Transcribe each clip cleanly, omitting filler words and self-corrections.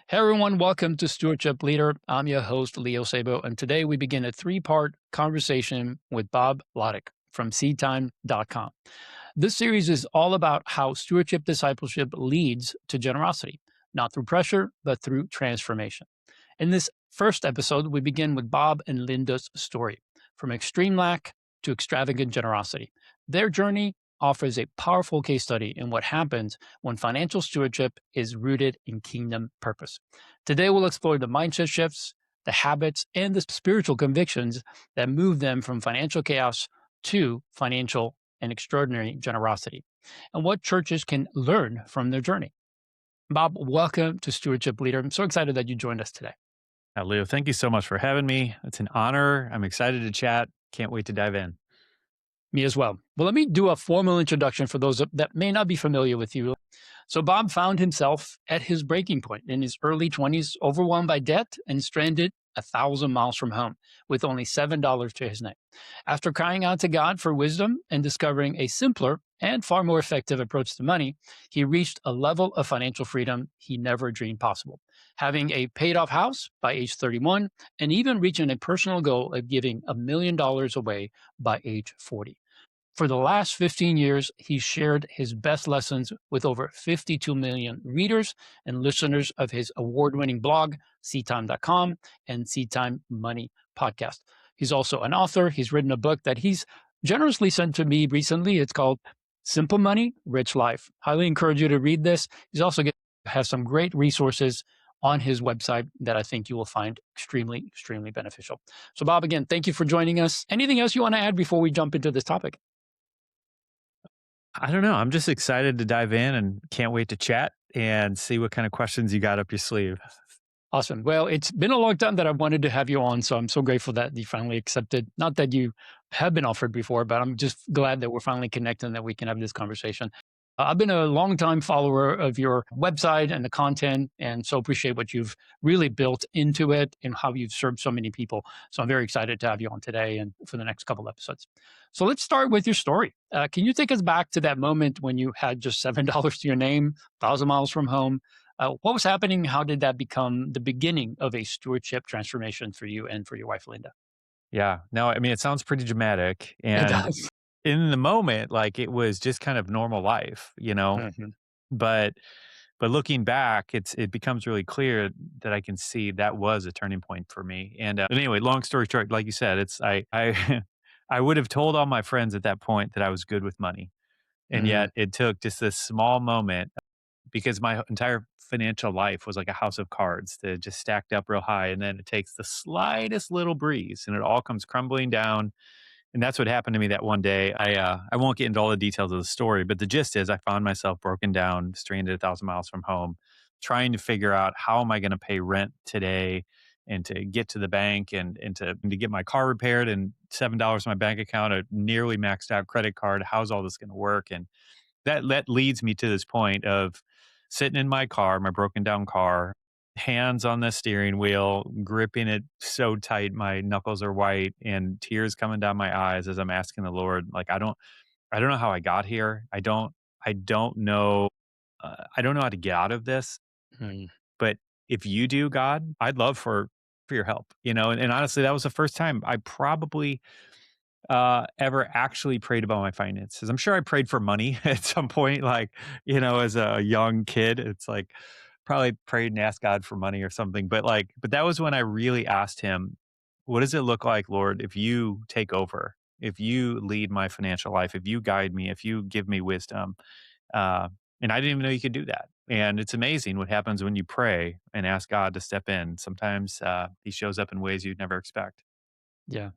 Hey everyone, welcome to Stewardship Leader. I'm your host, Leo Sabo, and today we begin a three-part conversation with Bob Lotich from seedtime.com. This series is all about how stewardship discipleship leads to generosity, not through pressure, but through transformation. In this first episode, we begin with Bob and Linda's story, from extreme lack to extravagant generosity. Their journey offers a powerful case study in what happens when financial stewardship is rooted in kingdom purpose. Today, we'll explore the mindset shifts, the habits, and the spiritual convictions that move them from financial chaos to financial and extraordinary generosity, and what churches can learn from their journey. Bob, welcome to Stewardship Leader. I'm so excited that you joined us today. Leo, thank you so much for having me. It's an honor. I'm excited to chat. Can't wait to dive in. Me as well. Well, let me do a formal introduction for those that may not be familiar with you. So, Bob found himself at his breaking point in his early 20s, overwhelmed by debt and stranded 1,000 miles from home with only $7 to his name. After crying out to God for wisdom and discovering a simpler and far more effective approach to money, he reached a level of financial freedom he never dreamed possible. Having a paid off house by age 31, and even reaching a personal goal of giving $1 million away by age 40. For the last 15 years, he shared his best lessons with over 52 million readers and listeners of his award-winning blog, seedtime.com, and Seedtime Money podcast. He's also an author. He's written a book that he's generously sent to me recently. It's called Simple Money, Rich Life. Highly encourage you to read this. He's also has some great resources on his website that I think you will find extremely, extremely beneficial. So, Bob, again, thank you for joining us. Anything else you want to add before we jump into this topic? I don't know. I'm just excited to dive in and can't wait to chat and see what kind of questions you got up your sleeve. Awesome. Well, it's been a long time that I've wanted to have you on, so I'm so grateful that you finally accepted. Not that you have been offered before, but I'm just glad that we're finally connected and that we can have this conversation. I've been a longtime follower of your website and the content, and so appreciate what you've really built into it and how you've served so many people. So I'm very excited to have you on today and for the next couple episodes. So let's start with your story. Can you take us back to that moment when you had just $7 to your name, 1,000 miles from home? What was happening? How did that become the beginning of a stewardship transformation for you and for your wife, Linda? Yeah. No, I mean, it sounds pretty dramatic. It And does. in the moment, like it was just kind of normal life, Mhm. But looking back, it becomes really clear that I can see that was a turning point for me. But anyway, long story short, like you said, it's I I would have told all my friends at that point that I was good with money, and Mhm. yet it took just this small moment because my entire financial life was like a house of cards that just stacked up real high, and then it takes the slightest little breeze, and it all comes crumbling down. And that's what happened to me that one day. I won't get into all the details of the story, but the gist is I found myself broken down, stranded 1,000 miles from home, trying to figure out how am I going to pay rent today and to get to the bank and to get my car repaired and $7 in my bank account, a nearly maxed out credit card. How's all this going to work? And that leads me to this point of sitting in my car, my broken down car, hands on the steering wheel, gripping it so tight my knuckles are white and tears coming down my eyes as I'm asking the Lord, like I don't know how I got here. I don't know I don't know how to get out of this, Mhm. but if you do, God, I'd love for your help, and honestly, that was the first time I probably ever actually prayed about my finances. I'm sure I prayed for money at some point, like, as a young kid. It's like probably prayed and asked God for money or something. But that was when I really asked him, what does it look like, Lord, if you take over, if you lead my financial life, if you guide me, if you give me wisdom? Uh, and I didn't even know you could do that. And it's amazing what happens when you pray and ask God to step in. Sometimes he shows up in ways you'd never expect. Yeah.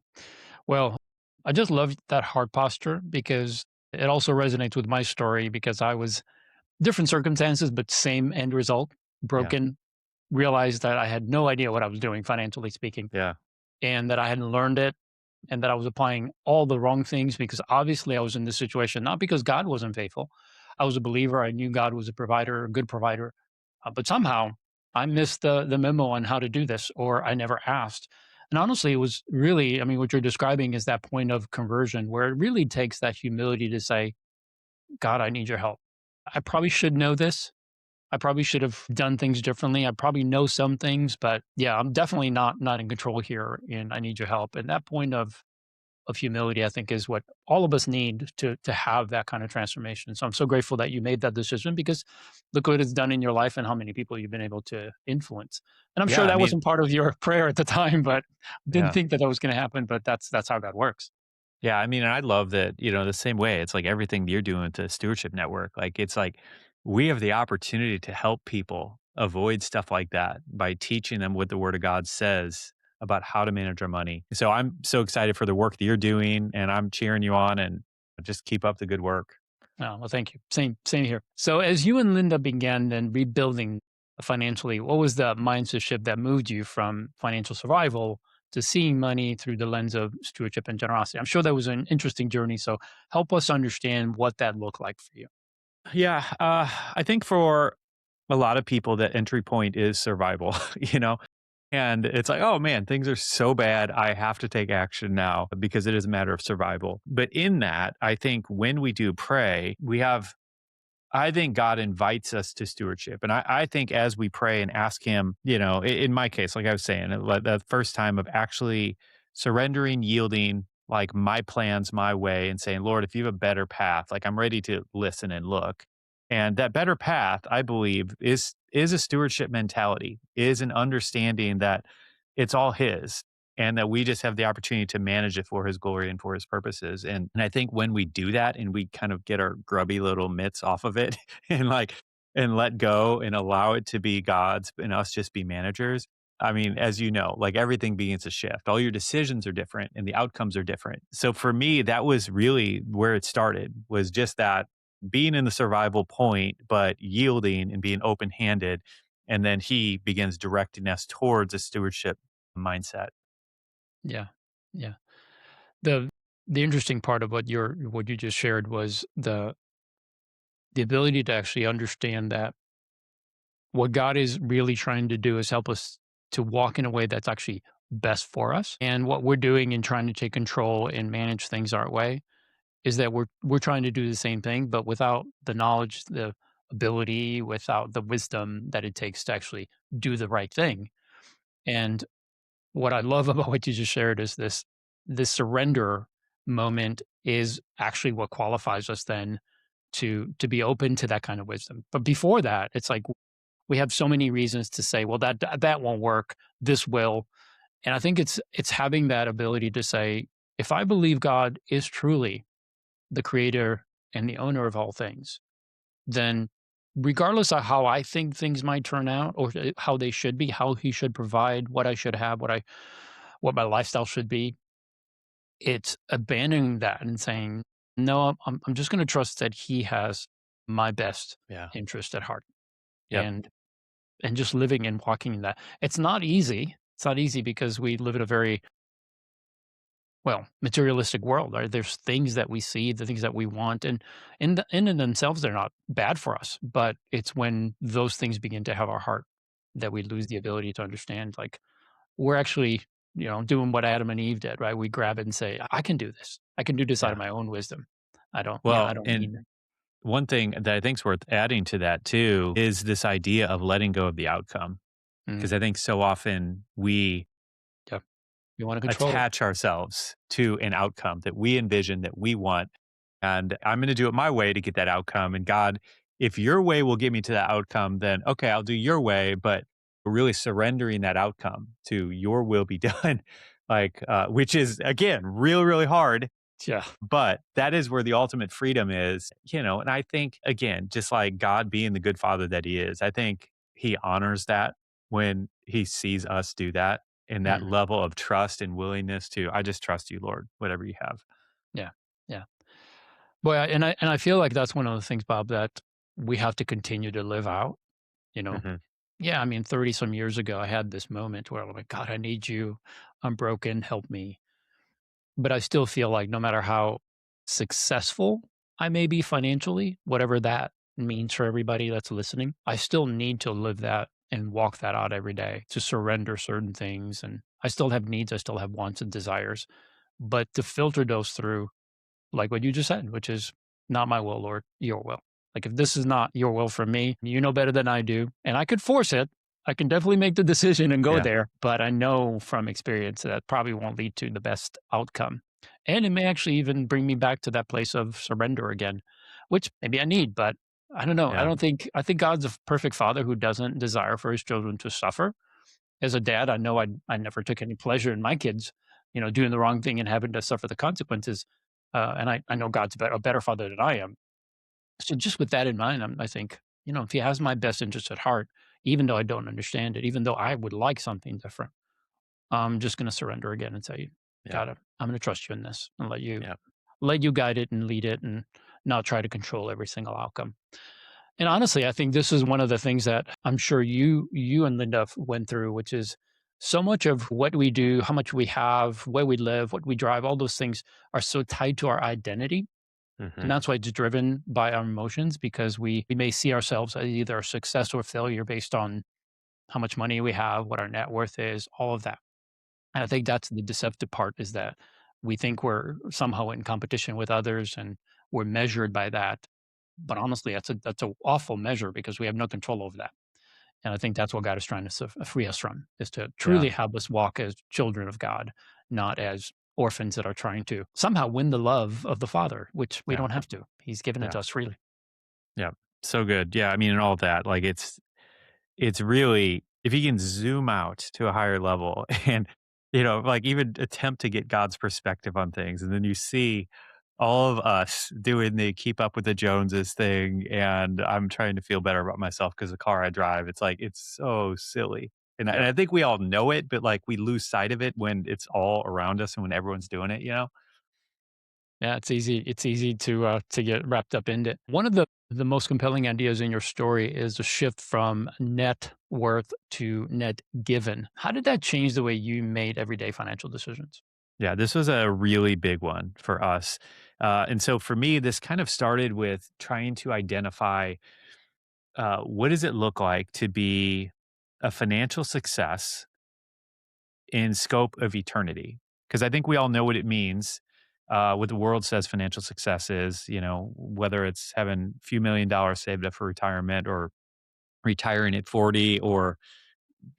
Well, I just love that heart posture because it also resonates with my story because I was different circumstances, but same end result, Yeah. broken, realized that I had no idea what I was doing financially speaking Yeah. and that I hadn't learned it and that I was applying all the wrong things because obviously I was in this situation, not because God wasn't faithful. I was a believer. I knew God was a provider, a good provider. But somehow I missed the memo on how to do this, or I never asked. And honestly, it was really, I mean, what you're describing is that point of conversion where it really takes that humility to say, God, I need your help. I probably should know this, I probably should have done things differently. I probably know some things, but yeah, I'm definitely not in control here, and I need your help. And that point of humility, I think, is what all of us need to have that kind of transformation. So I'm so grateful that you made that decision because look what it's done in your life and how many people you've been able to influence. And I'm Yeah, sure I that mean, wasn't part of your prayer at the time, but didn't yeah. think that was going to happen. But that's how God works. Yeah, I mean, and I love that, the same way. It's like everything you're doing with the Stewardship Network. Like, it's like we have the opportunity to help people avoid stuff like that by teaching them what the Word of God says about how to manage our money. So I'm so excited for the work that you're doing, and I'm cheering you on, and just keep up the good work. Oh, well, thank you. Same here. So as you and Linda began then rebuilding financially, what was the mindset shift that moved you from financial survival to seeing money through the lens of stewardship and generosity? I'm sure that was an interesting journey. So help us understand what that looked like for you. Yeah, I think for a lot of people, that entry point is survival, And it's like, oh man, things are so bad. I have to take action now because it is a matter of survival. But in that, I think when we do pray, I think God invites us to stewardship. And I think as we pray and ask Him, in my case, like I was saying, the first time of actually surrendering, yielding, like my plans, my way, and saying, Lord, if you have a better path, like I'm ready to listen and look. And that better path, I believe, is a stewardship mentality, is an understanding that it's all His and that we just have the opportunity to manage it for His glory and for His purposes. And I think when we do that and we kind of get our grubby little mitts off of it and and let go and allow it to be God's and us just be managers. I mean, as you know, like everything begins to shift. All your decisions are different and the outcomes are different. So for me, that was really where it started, was just that being in the survival point, but yielding and being open handed. And then He begins directing us towards a stewardship mindset. Yeah. Yeah. The the interesting part of what you just shared was the ability to actually understand that what God is really trying to do is help us to walk in a way that's actually best for us. And what we're doing in trying to take control and manage things our way is that we're trying to do the same thing, but without the knowledge, the ability, without the wisdom that it takes to actually do the right thing. And what I love about what you just shared is this surrender moment is actually what qualifies us then to be open to that kind of wisdom. But before that, it's like we have so many reasons to say, well, that won't work. This will. And I think it's having that ability to say, if I believe God is truly the creator and the owner of all things, then regardless of how I think things might turn out or how they should be, how he should provide, what I should have, what my lifestyle should be, it's abandoning that and saying, no, I'm just going to trust that he has my best Yeah. interest at heart. Yep. And just living and walking in that. It's not easy. It's not easy because we live in a very, well, materialistic world, right? There's things that we see, the things that we want, and in and themselves, they're not bad for us. But it's when those things begin to have our heart that we lose the ability to understand, like, we're actually, doing what Adam and Eve did, right? We grab it and say, I can do this. I can do this out of Yeah. my own wisdom. I Well, don't and need. one thing that I think is worth adding to that too is this idea of letting go of the outcome. Mm, Because I think so often we yeah. We want to control it. attach ourselves to an outcome that we envision, that we want. And I'm going to do it my way to get that outcome. And God, if your way will get me to that outcome, then okay, I'll do your way. But we're really surrendering that outcome to your will be done, which is again, really, really hard. Yeah. But that is where the ultimate freedom is. And I think, again, just like God being the good father that He is, I think He honors that when He sees us do that, and that Mhm. level of trust and willingness to, I just trust you, Lord, whatever you have. Yeah. Yeah. Boy, and I feel like that's one of the things, Bob, that we have to continue to live out, you know? Hmm. Yeah, I mean, 30 some years ago, I had this moment where I'm like, God, I need you. I'm broken. Help me. But I still feel like no matter how successful I may be financially, whatever that means for everybody that's listening, I still need to live that and walk that out every day to surrender certain things. And I still have needs. I still have wants and desires. But to filter those through, like what you just said, which is not my will, Lord, your will. Like, if this is not your will for me, you know better than I do. And I could force it. I can definitely make the decision and go Yeah. there. But I know from experience that probably won't lead to the best outcome. And it may actually even bring me back to that place of surrender again, which maybe I need, but I don't know. Yeah. I think God's a perfect father who doesn't desire for his children to suffer. As a dad, I know I never took any pleasure in my kids, doing the wrong thing and having to suffer the consequences. And I know God's a better father than I am. So just with that in mind, I think, if he has my best interest at heart, even though I don't understand it, even though I would like something different, I'm just going to surrender again and say, Yeah. God, I'm going to trust you in this and Yeah. let you guide it and lead it and not try to control every single outcome. And honestly, I think this is one of the things that I'm sure you and Linda went through, which is so much of what we do, how much we have, where we live, what we drive, all those things are so tied to our identity. And Hmm. that's why it's driven by our emotions because we may see ourselves as either a success or failure based on how much money we have, what our net worth is, all of that. And I think that's the deceptive part is that we think we're somehow in competition with others and we're measured by that. But honestly, that's a awful measure because we have no control over that. And I think that's what God is trying to free us from, is to Yeah. truly have us walk as children of God, not as orphans that are trying to somehow win the love of the Father, which we Yeah. don't have to. He's given it Yeah. to us freely. Yeah. So good. Yeah. I mean, and all of that, like it's really, if you can zoom out to a higher level and, like even attempt to get God's perspective on things. And then you see all of us doing the keep up with the Joneses thing. And I'm trying to feel better about myself because the car I drive, it's like, it's so silly. And Yeah. I think we all know it, but like we lose sight of it when it's all around us and when everyone's doing it, you know? Yeah, it's easy to get wrapped up in it. One of the most compelling ideas in your story is the shift from net worth to net given. How did that change the way you made everyday financial decisions? Yeah, this was a really big one for us. And so for me, this kind of started with trying to identify what does it look like to be a financial success in scope of eternity? Because I think we all know what it means. What the world says financial success is, whether it's having a few $1,000,000 saved up for retirement or retiring at 40 or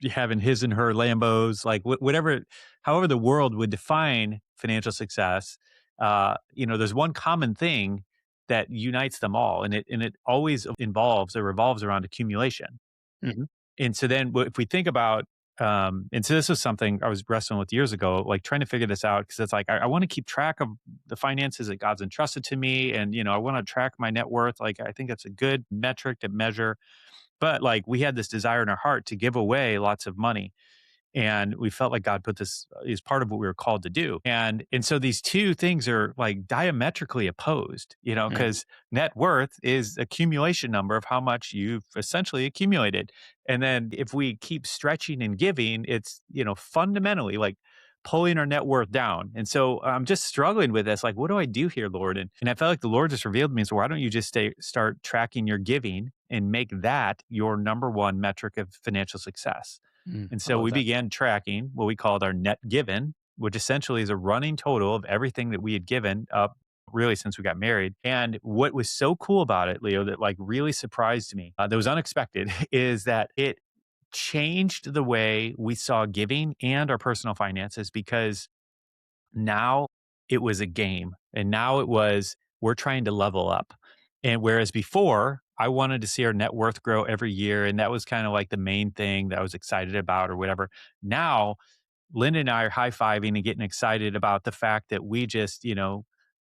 having his and her Lambos, like whatever, however the world would define financial success. There's one common thing that unites them all, and it always involves or revolves around accumulation. Mhm. And so then, if we think about, and so this was something I was wrestling with years ago, like trying to figure this out because it's like I want to keep track of the finances that God's entrusted to me, and I want to track my net worth. Like I think that's a good metric to measure, but like we had this desire in our heart to give away lots of money. And we felt like God put this is part of what we were called to do. And so these two things are like diametrically opposed, Mhm. because net worth is accumulation number of how much you've essentially accumulated. And then if we keep stretching and giving, it's, fundamentally like pulling our net worth down. And so I'm just struggling with this. Like, what do I do here, Lord? And I felt like the Lord just revealed to me. So why don't you just start tracking your giving and make that your number one metric of financial success? And I so love we that. began tracking what we called our net given, which essentially is a running total of everything that we had given up really since we got married. And what was so cool about it, Leo, that like really surprised me, that was unexpected, is that it changed the way we saw giving and our personal finances because now it was a game and now it was we're trying to level up. And whereas before, I wanted to see our net worth grow every year. And that was kind of like the main thing that I was excited about or whatever. Now, Linda and I are high fiving and getting excited about the fact that we just,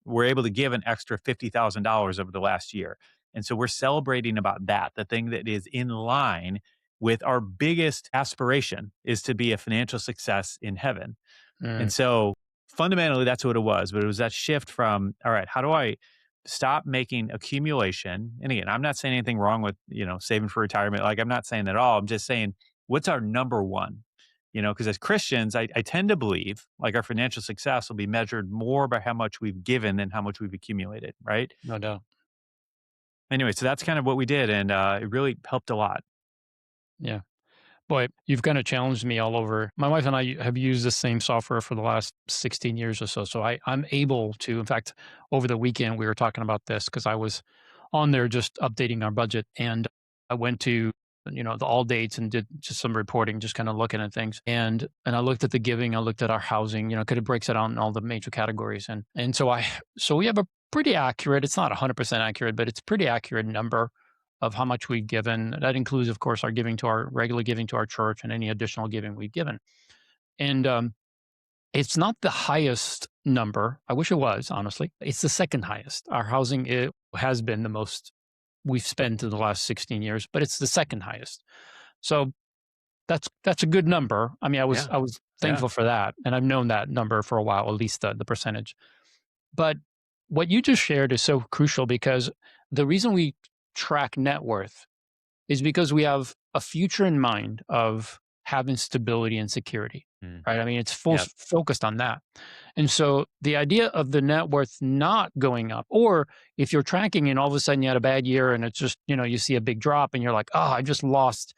were able to give an extra $50,000 over the last year. And so we're celebrating about that, the thing that is in line with our biggest aspiration is to be a financial success in heaven. Mm. And so fundamentally, that's what it was. But it was that shift from, all right, how do I stop making accumulation? And again, I'm not saying anything wrong with, saving for retirement. Like, I'm not saying that at all. I'm just saying, what's our number one? Because as Christians, I tend to believe like our financial success will be measured more by how much we've given than how much we've accumulated. Right. No doubt. Anyway, so that's kind of what we did. And it really helped a lot. Yeah. Boy, you've kind of challenged me all over. My wife and I have used the same software for the last 16 years or so. So I'm able to, in fact, over the weekend, we were talking about this because I was on there just updating our budget. And I went to, the all dates and did just some reporting, just kind of looking at things. And I looked at the giving, I looked at our housing, because it breaks it out in all the major categories. So we have a pretty accurate, it's not 100% accurate, but it's pretty accurate number of how much we've given. That includes, of course, our giving to our regular giving to our church and any additional giving we've given. And it's not the highest number. I wish it was, honestly. It's the second highest. Our housing, it has been the most we've spent in the last 16 years, but it's the second highest. So that's a good number. I mean, Yeah. I was Yeah. thankful for that, and I've known that number for a while, at least the percentage. But what you just shared is so crucial, because the reason we track net worth is because we have a future in mind of having stability and security, Mm. right? I mean, it's Yep. focused on that. And so the idea of the net worth not going up, or if you're tracking and all of a sudden you had a bad year and it's just, you see a big drop and you're like, oh, I just lost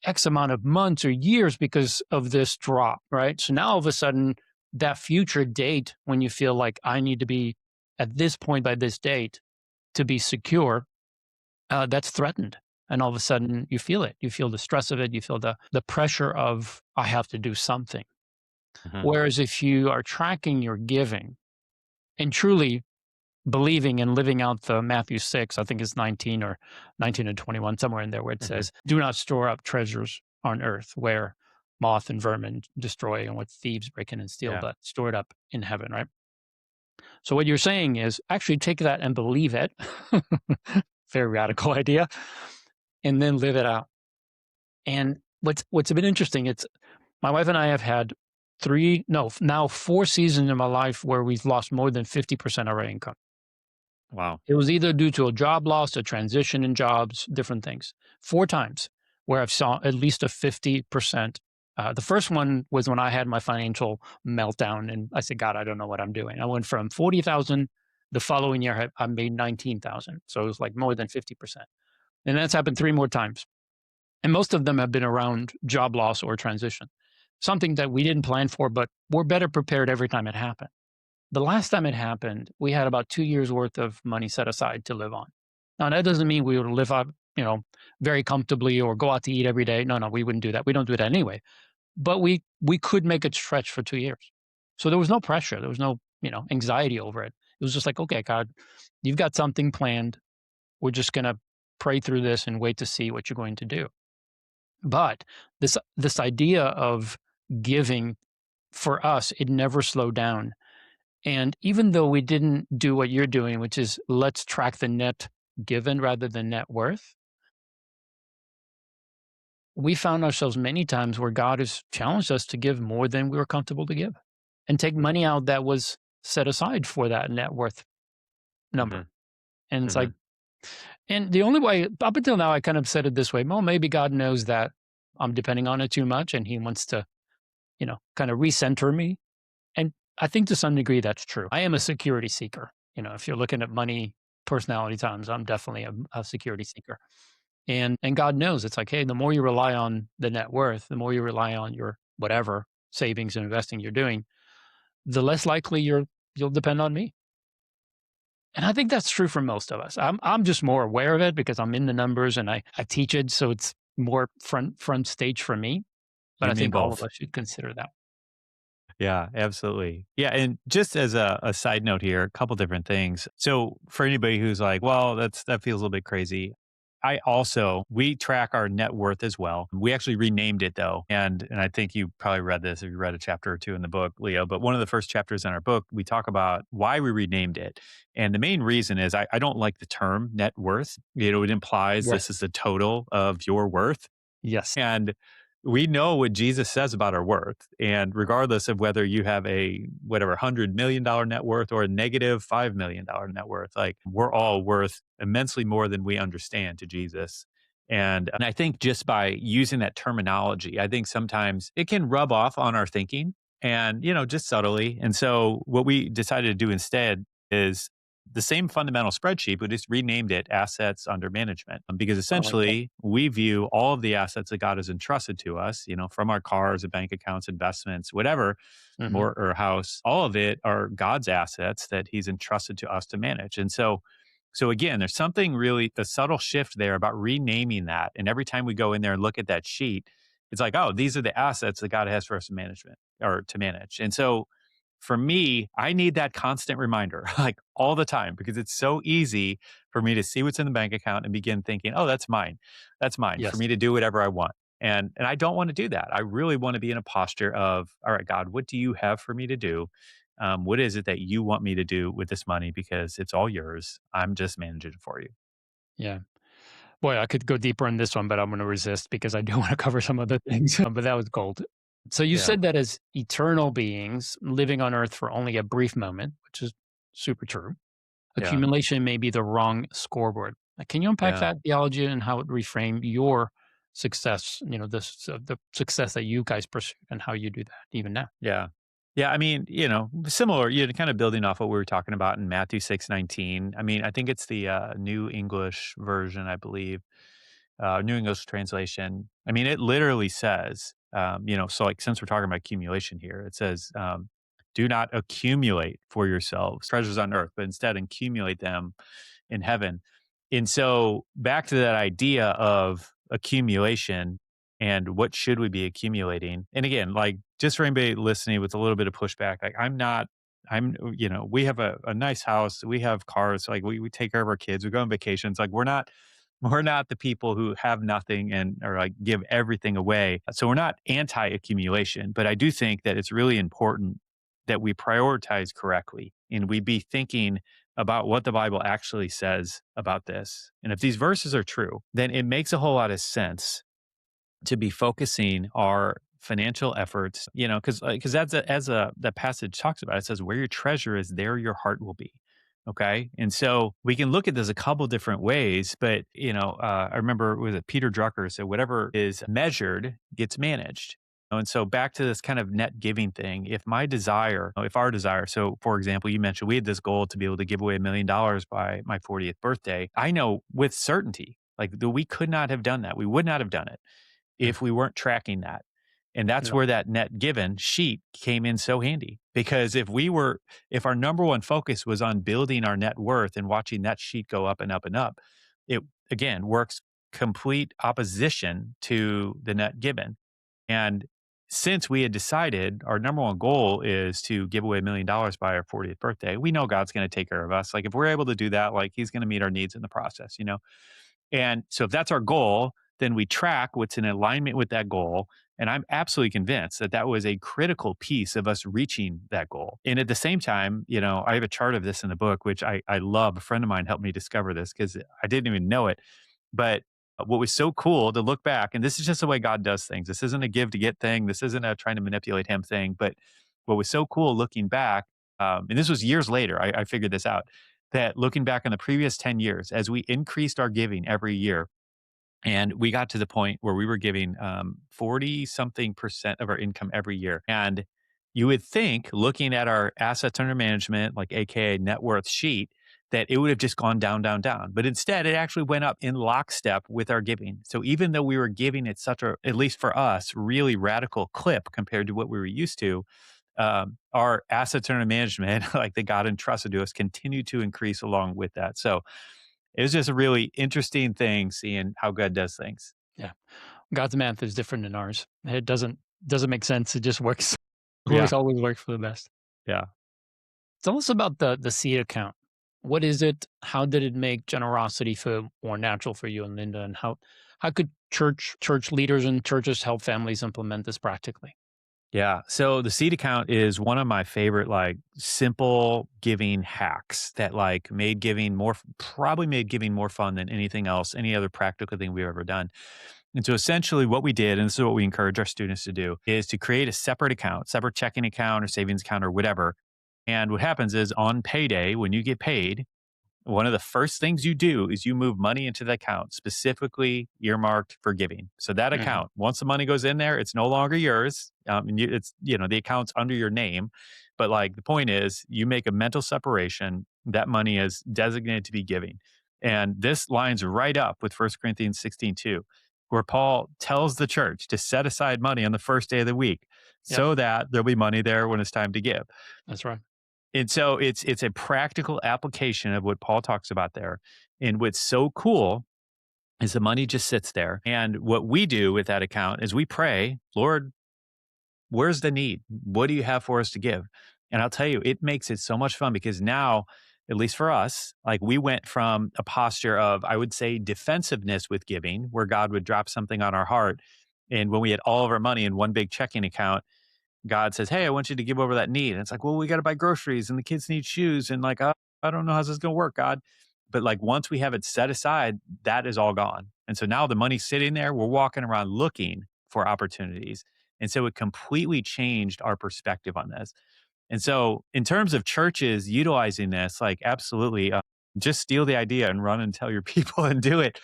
X amount of months or years because of this drop, right? So now all of a sudden, that future date when you feel like I need to be at this point by this date to be secure, that's threatened. And all of a sudden you feel it. You feel the stress of it. You feel the pressure of, I have to do something. Mhm. Whereas if you are tracking your giving and truly believing and living out the Matthew 6, I think it's 19 or 19 and 21, somewhere in there, where it Mhm. says, do not store up treasures on earth where moth and vermin destroy and what thieves break in and steal, Yeah. but store it up in heaven, right? So what you're saying is actually take that and believe it. Very radical idea. And then live it out. And what's been interesting, it's my wife and I have had now 4 seasons in my life where we've lost more than 50% of our income. Wow. It was either due to a job loss, a transition in jobs, different things. 4 times where I've saw at least a 50%. The first one was when I had my financial meltdown and I said, God, I don't know what I'm doing. I went from 40,000. The following year, I made 19,000. So it was like more than 50%. And that's happened 3 more times. And most of them have been around job loss or transition, something that we didn't plan for, but we're better prepared every time it happened. The last time it happened, we had about 2 years worth of money set aside to live on. Now, that doesn't mean we would live out, very comfortably or go out to eat every day. No, we wouldn't do that. We don't do that anyway. But we could make it stretch for 2 years. So there was no pressure. There was no, anxiety over it. It was just like, okay, God, you've got something planned. We're just going to pray through this and wait to see what you're going to do. But this idea of giving, for us, it never slowed down. And even though we didn't do what you're doing, which is let's track the net given rather than net worth, we found ourselves many times where God has challenged us to give more than we were comfortable to give and take money out that was set aside for that net worth number. Mhm. And it's like, Mhm. and the only way, up until now, I kind of said it this way, well, maybe God knows that I'm depending on it too much and he wants to, kind of recenter me. And I think to some degree that's true. I am a security seeker. If you're looking at money personality times, I'm definitely a security seeker. And God knows it's like, hey, the more you rely on the net worth, the more you rely on your whatever savings and investing you're doing, the less likely you'll depend on me. And I think that's true for most of us. I'm just more aware of it because I'm in the numbers and I teach it, so it's more front stage for me. But You I mean think all of both. us should consider that. Yeah, absolutely. Yeah, and just as a side note here, a couple different things. So for anybody who's like, well, that feels a little bit crazy. We track our net worth as well. We actually renamed it though. And I think you probably read this if you read a chapter or two in the book, Leo. But one of the first chapters in our book, we talk about why we renamed it. And the main reason is I don't like the term net worth. It implies Right. this is the total of your worth. Yes. And we know what Jesus says about our worth. And regardless of whether you have a whatever $100 million net worth or a negative $5 million net worth, like we're all worth immensely more than we understand to Jesus. And I think just by using that terminology, I think sometimes it can rub off on our thinking and, just subtly. And so what we decided to do instead is the same fundamental spreadsheet, but just renamed it assets under management. Because I like that. essentially we view all of the assets that God has entrusted to us, from our cars and bank accounts, investments, whatever, Hmm. more or house, all of it are God's assets that he's entrusted to us to manage. And so So again, there's something really a subtle shift there about renaming that. And every time we go in there and look at that sheet, it's like, oh, these are the assets that God has for us to management or to manage. And so for me, I need that constant reminder, like all the time, because it's so easy for me to see what's in the bank account and begin thinking, oh, that's mine. That's mine for Yes. me to do whatever I want. And I don't want to do that. I really want to be in a posture of, all right, God, what do you have for me to do? What is it that you want me to do with this money? Because it's all yours. I'm just managing it for you. Yeah. Boy, I could go deeper in this one, but I'm going to resist because I do want to cover some other things. But that was gold. So you Yeah. said that as eternal beings living on earth for only a brief moment, which is super true, Yeah. accumulation may be the wrong scoreboard. Can you unpack Yeah. that theology and how it reframe your success, the success that you guys pursue and how you do that even now? Yeah. Yeah, I mean, similar, kind of building off what we were talking about in Matthew 6:19. I mean, I think it's the New English version, I believe, New English translation. I mean, it literally says, so like since we're talking about accumulation here, it says, do not accumulate for yourselves treasures on earth, but instead accumulate them in heaven. And so back to that idea of accumulation and what should we be accumulating? And again, like just for anybody listening with a little bit of pushback, like we have a nice house, we have cars, like we take care of our kids, we go on vacations. Like we're not the people who have nothing and or like give everything away. So we're not anti accumulation, but I do think that it's really important that we prioritize correctly and we be thinking about what the Bible actually says about this. And if these verses are true, then it makes a whole lot of sense to be focusing our financial efforts, because as that passage talks about, it says, "Where your treasure is, there your heart will be." Okay, and so we can look at this a couple different ways, but I remember was it Peter Drucker said, "Whatever is measured gets managed." And so back to this kind of net giving thing. If our desire, so for example, you mentioned we had this goal to be able to give away $1 million by my 40th birthday. I know with certainty, like that we could not have done that. We would not have done it Yeah. if we weren't tracking that. And that's Yeah. where that net given sheet came in so handy. Because if our number one focus was on building our net worth and watching that sheet go up and up and up, it again works complete opposition to the net given. And since we had decided our number one goal is to give away $1 million by our 40th birthday, we know God's going to take care of us. Like if we're able to do that, like he's going to meet our needs in the process. And so if that's our goal, then we track what's in alignment with that goal. And I'm absolutely convinced that that was a critical piece of us reaching that goal. And at the same time, I have a chart of this in the book, which I love. A friend of mine helped me discover this because I didn't even know it. But what was so cool to look back, and this is just the way God does things. This isn't a give to get thing. This isn't a trying to manipulate him thing. But what was so cool looking back, and this was years later, I figured this out, that looking back on the previous 10 years, as we increased our giving every year, and we got to the point where we were giving 40 something percent of our income every year. And you would think, looking at our assets under management, like AKA net worth sheet, that it would have just gone down, down, down. But instead, it actually went up in lockstep with our giving. So even though we were giving at such a, at least for us, really radical clip compared to what we were used to, our assets under management, like that God entrusted to us, continued to increase along with that. So it was just a really interesting thing seeing how God does things. Yeah. God's math is different than ours. It doesn't make sense. It just works. Yeah. Always works for the best. Yeah. Tell us about the seed account. What is it? How did it make generosity feel more natural for you and Linda? And how could church leaders and churches help families implement this practically? Yeah. So the seed account is one of my favorite, like simple giving hacks that like probably made giving more fun than anything else, any other practical thing we've ever done. And so essentially what we did, and this is what we encourage our students to do, is to create a separate account, separate checking account or savings account or whatever. And what happens is on payday, when you get paid, one of the first things you do is you move money into the account specifically earmarked for giving. So that Mhm. account, once the money goes in there, it's no longer yours. And it's the account's under your name. But like the point is, you make a mental separation. That money is designated to be giving, and this lines right up with 1 Corinthians 16:2, where Paul tells the church to set aside money on the first day of the week Yep, so that there'll be money there when it's time to give. that's right. And so it's a practical application of what Paul talks about there. And what's so cool is the money just sits there. And what we do with that account is we pray, Lord, where's the need? What do you have for us to give? And I'll tell you, it makes it so much fun because now, at least for us, like we went from a posture of, I would say, defensiveness with giving, where God would drop something on our heart. And when we had all of our money in one big checking account, God says, "Hey, I want you to give over that need." And it's like, well, we got to buy groceries and the kids need shoes. And like, I don't know how this is going to work, God. But like, once we have it set aside, that is all gone. And so now the money's sitting there. We're walking around looking for opportunities. And so it completely changed our perspective on this. And so, in terms of churches utilizing this, like, absolutely, just steal the idea and run and tell your people and do it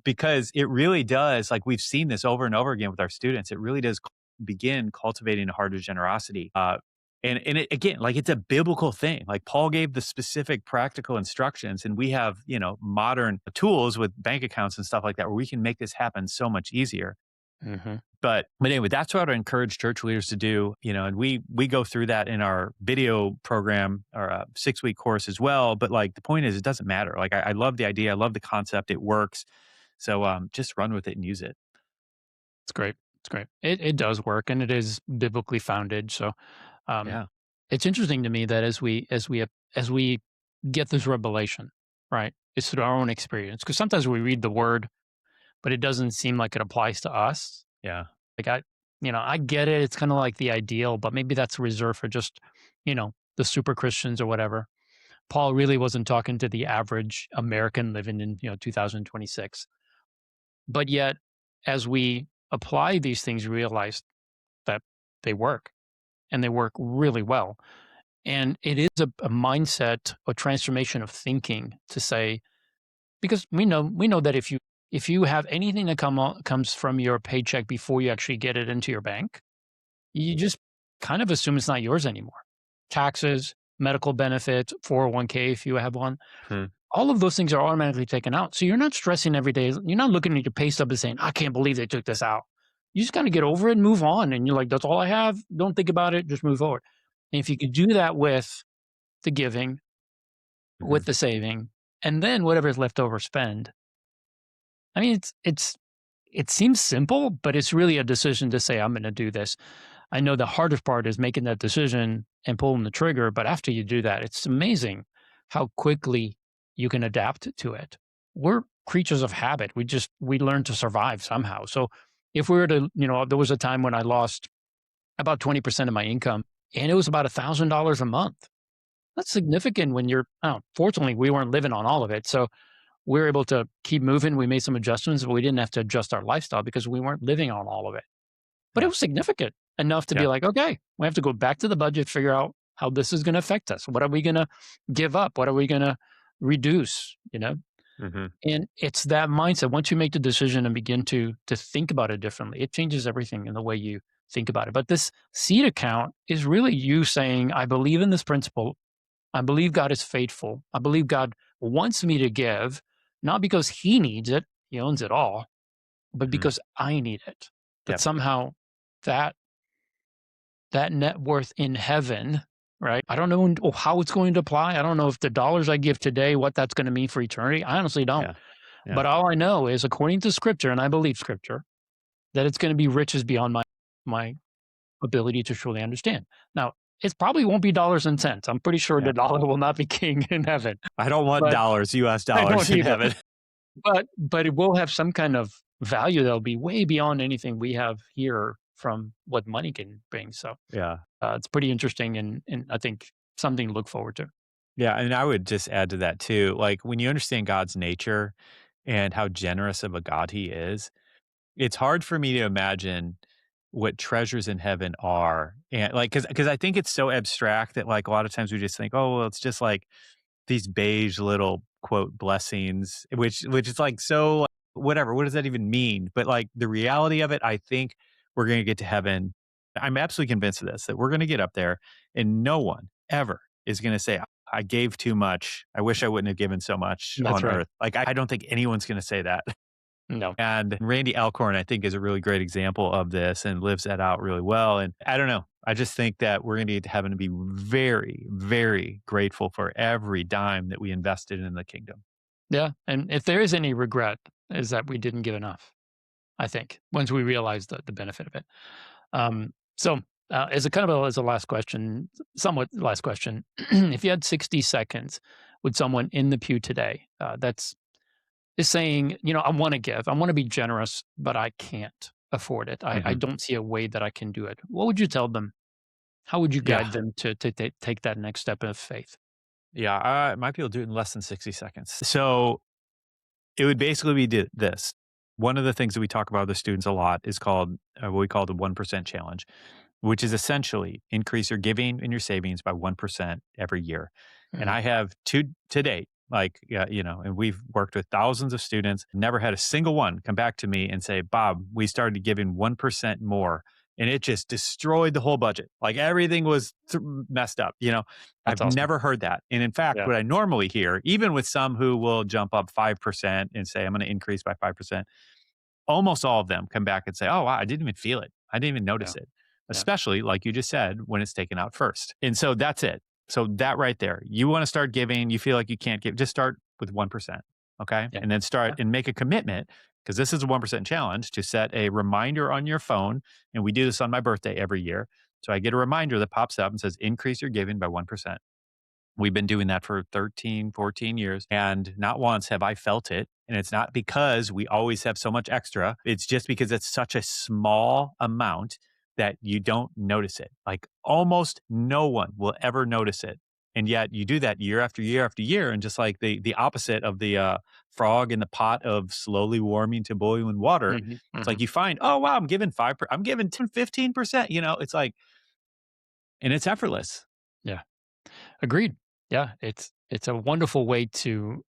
because it really does. Like, we've seen this over and over again with our students. It really does begin cultivating a heart of generosity. And it, again, like it's a biblical thing. Like Paul gave the specific practical instructions, and we have, modern tools with bank accounts and stuff like that where we can make this happen so much easier. Hmm. But anyway, that's what I would encourage church leaders to do, and we go through that in our video program, or a 6-week course as well. But like the point is, it doesn't matter. Like I love the idea, I love the concept, it works. So just run with it and use it. It's great. It's great. It does work, and it is biblically founded. So um, Yeah, it's interesting to me that as we get this revelation, right? It's through our own experience because sometimes we read the word, but it doesn't seem like it applies to us. yeah, Like I get it. It's kind of like the ideal, but maybe that's reserved for just, the super Christians or whatever. Paul really wasn't talking to the average American living in, 2026. But yet, as we apply these things, we realize that they work and they work really well. And it is a mindset, a transformation of thinking to say, because we know that if you have anything that comes from your paycheck before you actually get it into your bank, you just kind of assume it's not yours anymore. Taxes, medical benefits, 401k if you have one, hmm, all of those things are automatically taken out. So you're not stressing every day. You're not looking at your pay stub and saying, I can't believe they took this out. You just got to get over it and move on. And you're like, that's all I have. Don't think about it. Just move forward. And if you could do that with the giving, hmm, with the saving, and then whatever's left over, spend. I mean, it seems simple, but it's really a decision to say, I'm going to do this. I know the hardest part is making that decision and pulling the trigger. But after you do that, it's amazing how quickly you can adapt to it. We're creatures of habit. We learn to survive somehow. So if we were to, there was a time when I lost about 20% of my income and it was about $1,000 a month. That's significant when fortunately we weren't living on all of it. So we were able to keep moving. We made some adjustments, but we didn't have to adjust our lifestyle because we weren't living on all of it. But it yeah, was significant enough to be yeah, like, okay, we have to go back to the budget, figure out how this is going to affect us. What are we going to give up? What are we going to reduce? hmm, And it's that mindset. Once you make the decision and begin to think about it differently, it changes everything in the way you think about it. But this seed account is really you saying, I believe in this principle. I believe God is faithful. I believe God wants me to give, not because he needs it, he owns it all, but hmm, because I need it. That yep, somehow that that net worth in heaven, right? I don't know how it's going to apply. I don't know if the dollars I give today, what that's going to mean for eternity. I honestly don't. yeah, yeah, But all I know is, according to Scripture, and I believe Scripture, that it's going to be riches beyond my ability to truly understand. Now, it probably won't be dollars and cents. I'm pretty sure yeah. the dollar will not be king in heaven, I don't want but dollars, US I don't dollars in either. heaven. But it will have some kind of value that'll be way beyond anything we have here from what money can bring. So Yeah. it's pretty interesting and I think something to look forward to. Yeah, and I would just add to that too, like, when you understand God's nature and how generous of a God he is, it's hard for me to imagine what treasures in heaven are, and, like, because I think it's so abstract that, like, a lot of times we just think, "Oh, well, it's just, like, these beige little, quote, blessings," which is, like, so, like, whatever, what does that even mean? But, like, the reality of it, I think we're gonna get to heaven. I'm absolutely convinced of this, that we're gonna get up there, and no one ever is gonna say, "I gave too much. I wish I wouldn't have given so much That's on right. earth." Like, I don't think anyone's gonna say that. No. And Randy Alcorn, I think, is a really great example of this and lives that out really well. And I don't know. I just think that we're going to get to heaven and be very, very grateful for every dime that we invested in the kingdom. Yeah, and if there is any regret, is that we didn't give enough, I think, once we realized the benefit of it. So, as a kind of as a last question, somewhat last question, if you had 60 seconds with someone in the pew today, that's is saying, I want to give, I want to be generous, but I can't afford it. I Mhm. don't see a way that I can do it. What would you tell them? How would you Yeah. guide them to take that next step of faith? Yeah. I might be able to do it in less than 60 seconds. So it would basically be this. One of the things that we talk about with the students a lot is called what we call the 1% challenge, which is essentially increase your giving and your savings by 1% every year. And Mhm. I have two to date, like, yeah, and we've worked with thousands of students, never had a single one come back to me and say, Bob, we started giving 1% more. And it just destroyed the whole budget. Like everything was messed up. That's I've awesome. never heard that. And in fact, Yeah. what I normally hear, even with some who will jump up 5% and say, I'm going to increase by 5%, almost all of them come back and say, "Oh, wow, I didn't even feel it. I didn't even Yeah. notice it." Yeah. Especially, like you just said, when it's taken out first. And so that's it. So that right there, you want to start giving, you feel like you can't give, just start with 1%. Okay. Yeah. And then start Yeah. and make a commitment because this is a 1% challenge to set a reminder on your phone. And we do this on my birthday every year. So I get a reminder that pops up and says, increase your giving by 1%. We've been doing that for 13, 14 years, and not once have I felt it. And it's not because we always have so much extra. It's just because it's such a small amount that you don't notice it. Like almost no one will ever notice it. And yet you do that year after year after year. And just like the opposite of the frog in the pot of slowly warming to boiling water, Mhm. it's like Mhm. you find, oh, wow, I'm giving I'm giving 10, 15%. It's like, and it's effortless. Yeah. Agreed. Yeah. It's a wonderful way to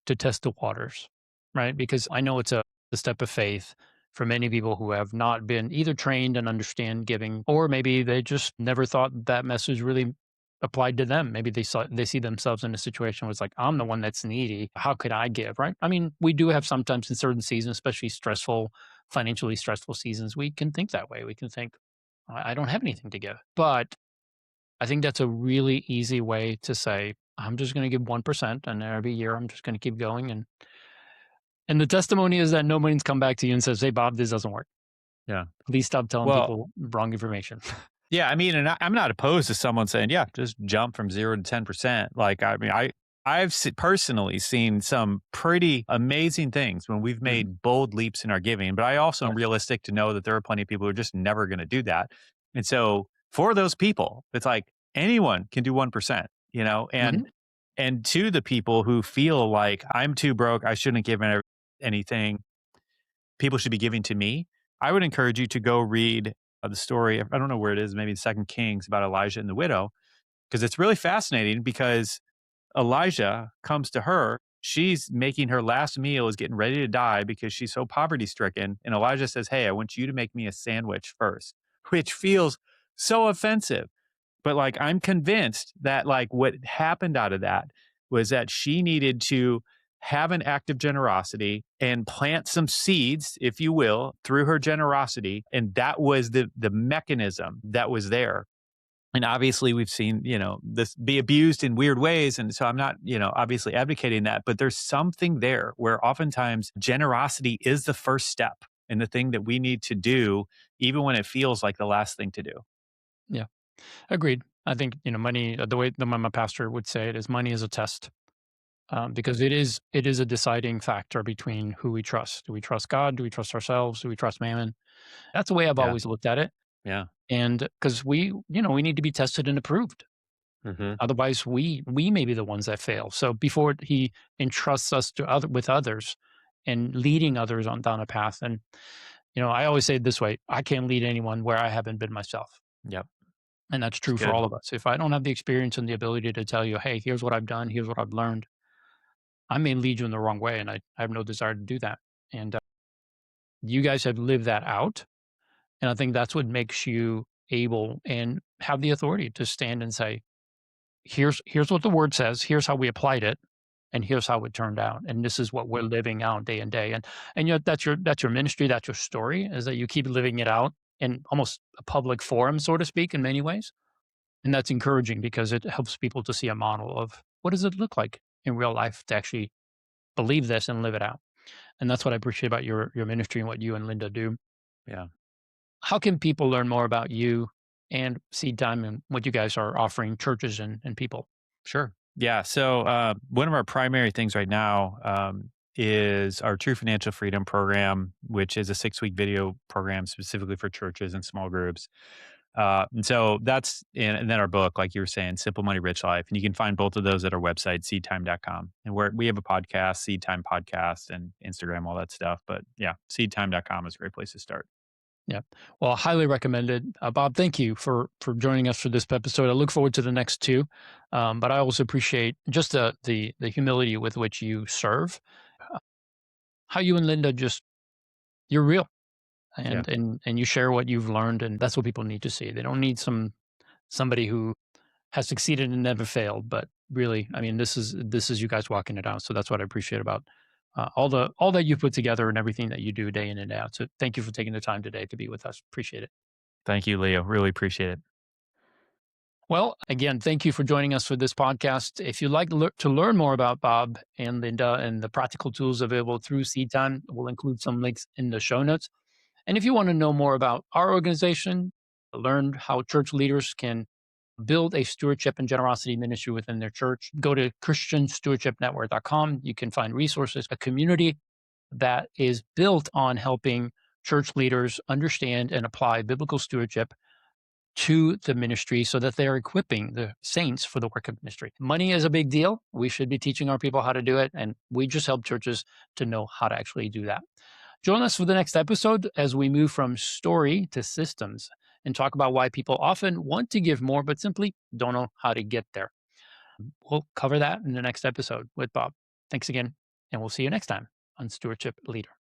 test the waters, right? Because I know it's a step of faith for many people who have not been either trained and understand giving, or maybe they just never thought that message really applied to them. Maybe they see themselves in a situation where it's like, I'm the one that's needy. How could I give? Right. I mean, we do have sometimes in certain seasons, especially stressful, financially stressful seasons, we can think that way. We can think, I don't have anything to give. But I think that's a really easy way to say, I'm just going to give 1%, and every year I'm just going to keep going. And the testimony is that nobody's come back to you and says, hey, Bob, this doesn't work. Yeah. Please stop telling Well, people wrong information. yeah, I mean, and I'm not opposed to someone saying, "Yeah, just jump from 0 to 10%." Like, I mean, I've personally seen some pretty amazing things when we've Mhm. made bold leaps in our giving, but I also am Yeah. realistic to know that there are plenty of people who are just never gonna do that. And so, for those people, it's like anyone can do 1%, Mhm. and to the people who feel like I'm too broke, I shouldn't give anything, people should be giving to me, I would encourage you to go read the story. I don't know where it is, maybe Second Kings about Elijah and the widow, because it's really fascinating because Elijah comes to her. She's making her last meal, is getting ready to die because she's so poverty stricken. And Elijah says, hey, I want you to make me a sandwich first, which feels so offensive. But, like, I'm convinced that, like, what happened out of that was that she needed to have an act of generosity and plant some seeds, if you will, through her generosity, and that was the mechanism that was there. And obviously, we've seen, this be abused in weird ways, and so I'm not, obviously advocating that, but there's something there where oftentimes generosity is the first step and the thing that we need to do, even when it feels like the last thing to do. Yeah. Agreed. I think, money, the way my pastor would say it is money is a test. Because it is a deciding factor between who we trust. Do we trust God? Do we trust ourselves? Do we trust mammon? That's the way I've Yeah. always looked at it. Yeah. And because we need to be tested and approved. Hmm. Otherwise, we may be the ones that fail. So before he entrusts us with others and leading others on down a path, and I always say it this way: I can't lead anyone where I haven't been myself, Yep. and that's It's true for good. all of us. If I don't have the experience and the ability to tell you, hey, here's what I've done, here's what I've learned, I may lead you in the wrong way, and I have no desire to do that. And you guys have lived that out, and I think that's what makes you able and have the authority to stand and say, here's what the word says, here's how we applied it, and here's how it turned out, and this is what we're living out day and day. And yet that's your ministry, that's your story, is that you keep living it out. in almost a public forum, so to speak, in many ways. And that's encouraging because it helps people to see a model of what does it look like in real life to actually believe this and live it out. And that's what I appreciate about your ministry and what you and Linda do. Yeah. How can people learn more about you and Seed Time and what you guys are offering churches and people? Sure. Yeah. So one of our primary things right now is our True Financial Freedom program, which is a 6-week video program specifically for churches and small groups. And so and then our book, like you were saying, Simple Money, Rich Life. And you can find both of those at our website, seedtime.com. And we have a podcast, Seed Time Podcast, and Instagram, all that stuff. But yeah, seedtime.com is a great place to start. Yeah. Well, highly recommended. Bob, thank you for joining us for this episode. I look forward to the next two. But I also appreciate just the humility with which you serve, uh, how you and Linda just, you're real Yeah. and you share what you've learned. And that's what people need to see. They don't need somebody who has succeeded and never failed, but really, I mean, this is you guys walking it out. So that's what I appreciate about all that you put together and everything that you do day in and day out. So thank you for taking the time today to be with us. Appreciate it. Thank you, Leo. Really appreciate it. Well, again, thank you for joining us for this podcast. If you'd like to learn more about Bob and Linda and the practical tools available through Seed Time, we'll include some links in the show notes. And if you want to know more about our organization, learn how church leaders can build a stewardship and generosity ministry within their church, go to christianstewardshipnetwork.com. You can find resources, a community that is built on helping church leaders understand and apply biblical stewardship to the ministry so that they're equipping the saints for the work of ministry. Money is a big deal. We should be teaching our people how to do it. And we just help churches to know how to actually do that. Join us for the next episode as we move from story to systems and talk about why people often want to give more, but simply don't know how to get there. We'll cover that in the next episode with Bob. Thanks again, and we'll see you next time on Stewardship Leader.